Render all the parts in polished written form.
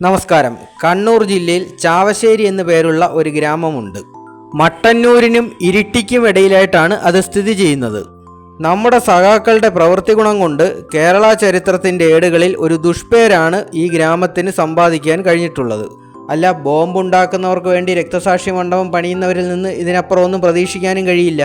നമസ്കാരം. കണ്ണൂർ ജില്ലയിൽ ചാവശ്ശേരി എന്നു പേരുള്ള ഒരു ഗ്രാമമുണ്ട്. മട്ടന്നൂരിനും ഇരിട്ടിക്കും ഇടയിലായിട്ടാണ് അത് സ്ഥിതി ചെയ്യുന്നത്. നമ്മുടെ സഖാക്കളുടെ പ്രവൃത്തി ഗുണം കൊണ്ട് കേരള ചരിത്രത്തിൻ്റെ ഏടുകളിൽ ഒരു ദുഷ്പേരാണ് ഈ ഗ്രാമത്തിന് സമ്പാദിക്കാൻ കഴിഞ്ഞിട്ടുള്ളത്. അല്ല, ബോംബുണ്ടാക്കുന്നവർക്ക് വേണ്ടി രക്തസാക്ഷി മണ്ഡപം പണിയുന്നവരിൽ നിന്ന് ഇതിനപ്പുറം ഒന്നും പ്രതീക്ഷിക്കാനും കഴിയില്ല.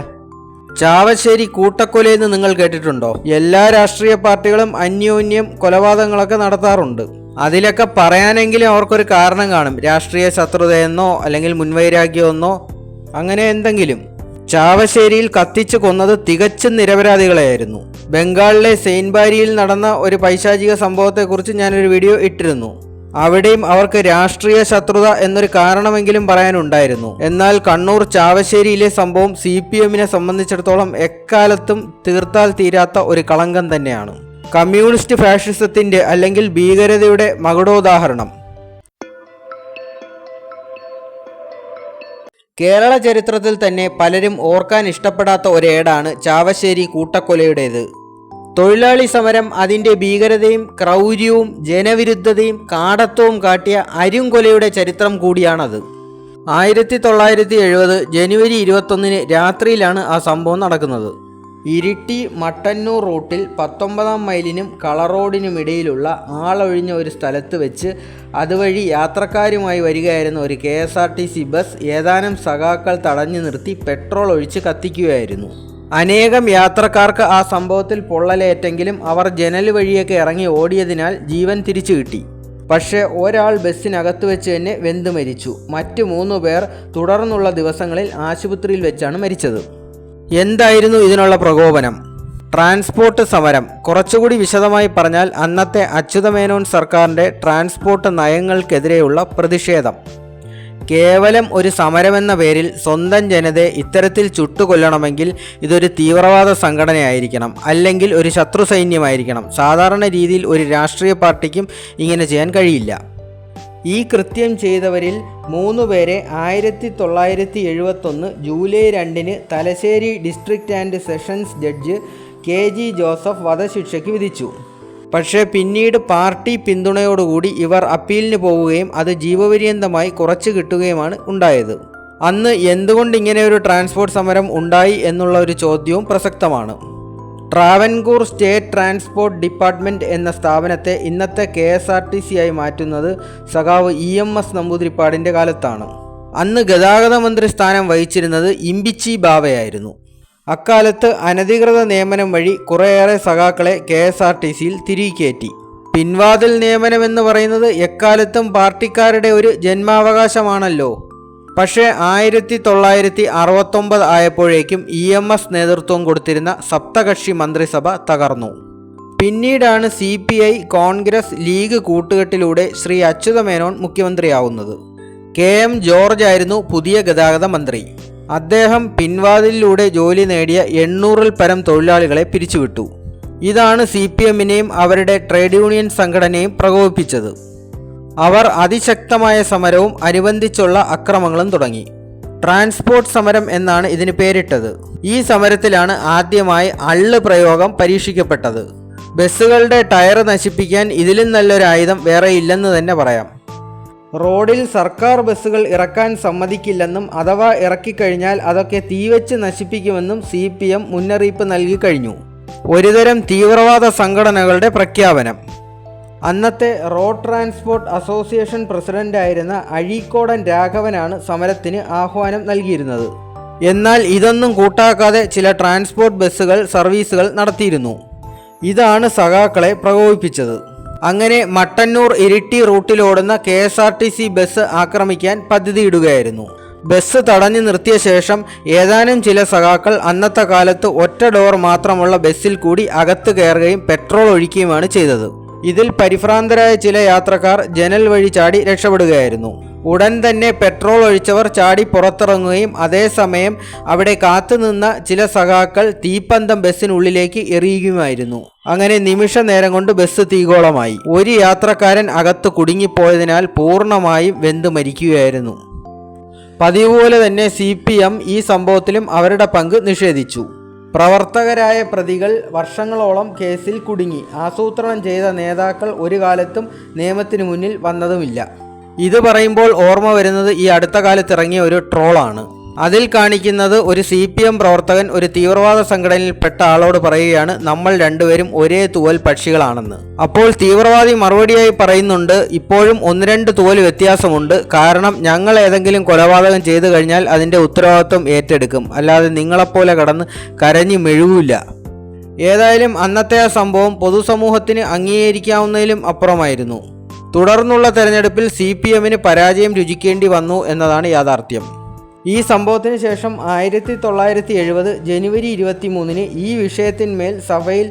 ചാവശ്ശേരി കൂട്ടക്കൊലയെന്ന് നിങ്ങൾ കേട്ടിട്ടുണ്ടോ? എല്ലാ രാഷ്ട്രീയ പാർട്ടികളും അന്യോന്യം കൊലപാതകങ്ങളൊക്കെ നടത്താറുണ്ട്. അതിലൊക്കെ പറയാനെങ്കിലും അവർക്കൊരു കാരണം കാണും. രാഷ്ട്രീയ ശത്രുതയെന്നോ അല്ലെങ്കിൽ മുൻവൈരാഗ്യമെന്നോ അങ്ങനെ എന്തെങ്കിലും. ചാവശ്ശേരിയിൽ കത്തിച്ചു കൊന്നത് തികച്ചും നിരപരാധികളെയായിരുന്നു. ബംഗാളിലെ സെയിൻബാരിയിൽ നടന്ന ഒരു പൈശാചിക സംഭവത്തെക്കുറിച്ച് ഞാനൊരു വീഡിയോ ഇട്ടിരുന്നു. അവിടെയും അവർക്ക് രാഷ്ട്രീയ ശത്രുത എന്നൊരു കാരണമെങ്കിലും പറയാനുണ്ടായിരുന്നു. എന്നാൽ കണ്ണൂർ ചാവശ്ശേരിയിലെ സംഭവം CPM-നെ സംബന്ധിച്ചിടത്തോളം എക്കാലത്തും തീർത്താൽ തീരാത്ത ഒരു കളങ്കം തന്നെയാണ്. കമ്മ്യൂണിസ്റ്റ് ഫാഷിസത്തിന്റെ അല്ലെങ്കിൽ ഭീകരതയുടെ മകുടോദാഹരണം. കേരള ചരിത്രത്തിൽ തന്നെ പലരും ഓർക്കാൻ ഇഷ്ടപ്പെടാത്ത ഒരേടാണ് ചാവശ്ശേരി കൂട്ടക്കൊലയുടേത്. തൊഴിലാളി സമരം അതിൻ്റെ ഭീകരതയും ക്രൗര്യവും ജനവിരുദ്ധതയും കാടത്വവും കാട്ടിയ അരുംകൊലയുടെ ചരിത്രം കൂടിയാണത്. 1970 ജനുവരി 21 രാത്രിയിലാണ് ആ സംഭവം നടക്കുന്നത്. ഇരിട്ടി മട്ടന്നൂർ റൂട്ടിൽ 19-ാം മൈലിനും കളറോഡിനുമിടയിലുള്ള ആളൊഴിഞ്ഞ ഒരു സ്ഥലത്ത് വെച്ച് അതുവഴി യാത്രക്കാരുമായി വരികയായിരുന്ന ഒരു KSRTC ബസ് ഏതാനും സഖാക്കൾ തടഞ്ഞു നിർത്തി പെട്രോൾ ഒഴിച്ച് കത്തിക്കുകയായിരുന്നു. അനേകം യാത്രക്കാർക്ക് ആ സംഭവത്തിൽ പൊള്ളലേറ്റെങ്കിലും അവർ ജനൽ വഴിയൊക്കെ ഇറങ്ങി ഓടിയതിനാൽ ജീവൻ തിരിച്ചു കിട്ടി. പക്ഷേ ഒരാൾ ബസ്സിനകത്ത് വെച്ച് തന്നെ വെന്തു മരിച്ചു. മറ്റു 3 പേർ തുടർന്നുള്ള ദിവസങ്ങളിൽ ആശുപത്രിയിൽ വെച്ചാണ് മരിച്ചത്. എന്തായിരുന്നു ഇതിനുള്ള പ്രകോപനം? ട്രാൻസ്പോർട്ട് സമരം. കുറച്ചുകൂടി വിശദമായി പറഞ്ഞാൽ അന്നത്തെ അച്യുതമേനോൻ സർക്കാരിൻ്റെ ട്രാൻസ്പോർട്ട് നയങ്ങൾക്കെതിരെയുള്ള പ്രതിഷേധം. കേവലം ഒരു സമരമെന്ന പേരിൽ സ്വന്തം ജനതയെ ഇത്തരത്തിൽ ചുട്ടുകൊല്ലണമെങ്കിൽ ഇതൊരു തീവ്രവാദ സംഘടനയായിരിക്കണം, അല്ലെങ്കിൽ ഒരു ശത്രു സൈന്യമായിരിക്കണം. സാധാരണ രീതിയിൽ ഒരു രാഷ്ട്രീയ പാർട്ടിക്കും ഇങ്ങനെ ചെയ്യാൻ കഴിയില്ല. ഈ കൃത്യം ചെയ്തവരിൽ 3 പേരെ 1971 July 2 Thalassery district and sessions judge KG Joseph വധശിക്ഷയ്ക്ക് വിധിച്ചു. പക്ഷേ പിന്നീട് പാർട്ടി പിന്തുണയോടുകൂടി ഇവർ അപ്പീലിന് പോവുകയും അത് ജീവപര്യന്തമായി കുറച്ചു കിട്ടുകയുമാണ് ഉണ്ടായത്. അന്ന് എന്തുകൊണ്ട് ഇങ്ങനെ ഒരു ട്രാൻസ്പോർട്ട് സമരം ഉണ്ടായി എന്നുള്ള ഒരു ചോദ്യവും പ്രസക്തമാണ്. ട്രാവൻകൂർ സ്റ്റേറ്റ് ട്രാൻസ്പോർട്ട് ഡിപ്പാർട്ട്മെൻറ്റ് എന്ന സ്ഥാപനത്തെ ഇന്നത്തെ KSRTC ആയി മാറ്റുന്നത് സഖാവ് EMS നമ്പൂതിരിപ്പാടിൻ്റെ കാലത്താണ്. അന്ന് ഗതാഗത മന്ത്രി സ്ഥാനം വഹിച്ചിരുന്നത് ഇമ്പിച്ചി ബാവയായിരുന്നു. അക്കാലത്ത് അനധികൃത നിയമനം വഴി കുറേയേറെ സഖാക്കളെ KSRTCയിൽ തിരികെ കയറ്റി. പിൻവാതിൽ നിയമനം എന്ന് പറയുന്നത് എക്കാലത്തും പാർട്ടിക്കാരുടെ ഒരു ജന്മാവകാശമാണല്ലോ. പക്ഷേ 1969 ആയപ്പോഴേക്കും EMS നേതൃത്വം കൊടുത്തിരുന്ന സപ്തകക്ഷി മന്ത്രിസഭ തകർന്നു. പിന്നീടാണ് CPI കോൺഗ്രസ് ലീഗ് കൂട്ടുകെട്ടിലൂടെ ശ്രീ അച്യുതമേനോൻ മുഖ്യമന്ത്രിയാവുന്നത്. KM ജോർജ് ആയിരുന്നു പുതിയ ഗതാഗത മന്ത്രി. അദ്ദേഹം പിൻവാതിലിലൂടെ ജോലി നേടിയ 800-ൽ പരം തൊഴിലാളികളെ പിരിച്ചുവിട്ടു. ഇതാണ് CPM-നെയും അവരുടെ ട്രേഡ് യൂണിയൻ സംഘടനയും പ്രകോപിപ്പിച്ചത്. അവർ അതിശക്തമായ സമരവും അനുബന്ധിച്ചുള്ള അക്രമങ്ങളും തുടങ്ങി. ട്രാൻസ്പോർട്ട് സമരം എന്നാണ് ഇതിന് പേരിട്ടത്. ഈ സമരത്തിലാണ് ആദ്യമായി അള്ള് പ്രയോഗം പരീക്ഷിക്കപ്പെട്ടത്. ബസ്സുകളുടെ ടയർ നശിപ്പിക്കാൻ ഇതിലും നല്ലൊരു ആയുധം വേറെ ഇല്ലെന്ന് തന്നെ പറയാം. റോഡിൽ സർക്കാർ ബസ്സുകൾ ഇറക്കാൻ സമ്മതിക്കില്ലെന്നും അഥവാ ഇറക്കിക്കഴിഞ്ഞാൽ അതൊക്കെ തീവച്ച് നശിപ്പിക്കുമെന്നും CPM മുന്നറിയിപ്പ് നൽകി കഴിഞ്ഞു. ഒരുതരം തീവ്രവാദ സംഘടനകളുടെ പ്രഖ്യാപനം. അന്നത്തെ റോഡ് ട്രാൻസ്പോർട്ട് അസോസിയേഷൻ പ്രസിഡന്റായിരുന്ന അഴീക്കോടൻ രാഘവനാണ് സമരത്തിന് ആഹ്വാനം നൽകിയിരുന്നത്. എന്നാൽ ഇതൊന്നും കൂട്ടാക്കാതെ ചില ട്രാൻസ്പോർട്ട് ബസ്സുകൾ സർവീസുകൾ നടത്തിയിരുന്നു. ഇതാണ് സഖാക്കളെ പ്രകോപിപ്പിച്ചത്. അങ്ങനെ മട്ടന്നൂർ ഇരിട്ടി റൂട്ടിലോടുന്ന KSRTC ബസ് ആക്രമിക്കാൻ പദ്ധതിയിടുകയായിരുന്നു. ബസ് തടഞ്ഞു നിർത്തിയ ശേഷം ഏതാനും ചില സഖാക്കൾ അന്നത്തെ കാലത്ത് ഒറ്റ ഡോർ മാത്രമുള്ള ബസ്സിൽ കൂടി അകത്ത് കയറുകയും പെട്രോൾ ഒഴിക്കുകയുമാണ് ചെയ്തത്. ഇതിൽ പരിഭ്രാന്തരായ ചില യാത്രക്കാർ ജനൽ വഴി ചാടി രക്ഷപ്പെടുകയായിരുന്നു. ഉടൻ തന്നെ പെട്രോൾ ഒഴിച്ചവർ ചാടി പുറത്തിറങ്ങുകയും അതേസമയം അവിടെ കാത്തുനിന്ന ചില സഖാക്കൾ തീപ്പന്തം ബസ്സിനുള്ളിലേക്ക് എറിയുകയുമായിരുന്നു. അങ്ങനെ നിമിഷ നേരം കൊണ്ട് ബസ് തീഗോളമായി. ഒരു യാത്രക്കാരൻ അകത്ത് കുടുങ്ങിപ്പോയതിനാൽ പൂർണ്ണമായും വെന്തു മരിക്കുകയായിരുന്നു. പതിവ് പോലെ തന്നെ CPM ഈ സംഭവത്തിലും അവരുടെ പങ്ക് നിഷേധിച്ചു. പ്രവർത്തകരായ പ്രതികൾ വർഷങ്ങളോളം കേസിൽ കുടുങ്ങി. ആസൂത്രണം ചെയ്ത നേതാക്കൾ ഒരു കാലത്തും നിയമത്തിന് മുന്നിൽ വന്നതുമില്ല. ഇത് പറയുമ്പോൾ ഓർമ്മ വരുന്നത് ഈ അടുത്ത കാലത്ത് ഇറങ്ങിയ ഒരു ട്രോളാണ്. അതിൽ കാണിക്കുന്നത് ഒരു CPM പ്രവർത്തകൻ ഒരു തീവ്രവാദ സംഘടനയിൽ പെട്ട ആളോട് പറയുകയാണ്, നമ്മൾ രണ്ടുപേരും ഒരേ തൂവൽ പക്ഷികളാണെന്ന്. അപ്പോൾ തീവ്രവാദി മറുപടിയായി പറയുന്നുണ്ട്, ഇപ്പോഴും 1-2 തൂവൽ വ്യത്യാസമുണ്ട്. കാരണം ഞങ്ങൾ ഏതെങ്കിലും കൊലപാതകം ചെയ്തു കഴിഞ്ഞാൽ അതിൻ്റെ ഉത്തരവാദിത്വം ഏറ്റെടുക്കും, അല്ലാതെ നിങ്ങളെപ്പോലെ കടന്ന് കരഞ്ഞു മെഴുകില്ല. ഏതായാലും അന്നത്തെ ആ സംഭവം പൊതുസമൂഹത്തിന് അംഗീകരിക്കാവുന്നതിലും അപ്പുറമായിരുന്നു. തുടർന്നുള്ള തെരഞ്ഞെടുപ്പിൽ CPMന് പരാജയം രുചിക്കേണ്ടി വന്നു എന്നതാണ് യാഥാർത്ഥ്യം. ഈ സംഭവത്തിന് ശേഷം 1970 ജനുവരി 23 ഈ വിഷയത്തിന്മേൽ സഭയിൽ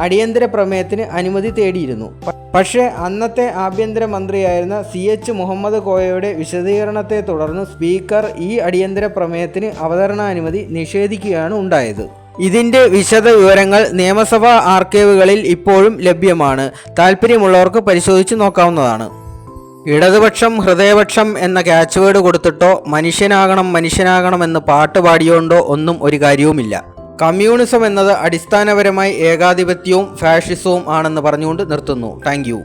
അടിയന്തര പ്രമേയത്തിന് അനുമതി തേടിയിരുന്നു. പക്ഷേ അന്നത്തെ ആഭ്യന്തരമന്ത്രിയായിരുന്ന CH മുഹമ്മദ് കോയയുടെ വിശദീകരണത്തെ തുടർന്ന് സ്പീക്കർ ഈ അടിയന്തര പ്രമേയത്തിന് അവതരണാനുമതി നിഷേധിക്കുകയാണ് ഉണ്ടായത്. ഇതിൻ്റെ വിശദ വിവരങ്ങൾ നിയമസഭാ ആർക്കൈവുകളിൽ ഇപ്പോഴും ലഭ്യമാണ്. താല്പര്യമുള്ളവർക്ക് പരിശോധിച്ച് നോക്കാവുന്നതാണ്. ഇടതുപക്ഷം ഹൃദയപക്ഷം എന്ന ക്യാച്ച് വേർഡ് കൊടുത്തിട്ടോ മനുഷ്യനാകണം എന്ന് പാട്ട് പാടിയോണ്ടോ ഒന്നും ഒരു കാര്യവുമില്ല. കമ്മ്യൂണിസം എന്നത് അടിസ്ഥാനപരമായി ഏകാധിപത്യവും ഫാഷിസവും ആണെന്ന് പറഞ്ഞുകൊണ്ട് നിർത്തുന്നു. Thank you.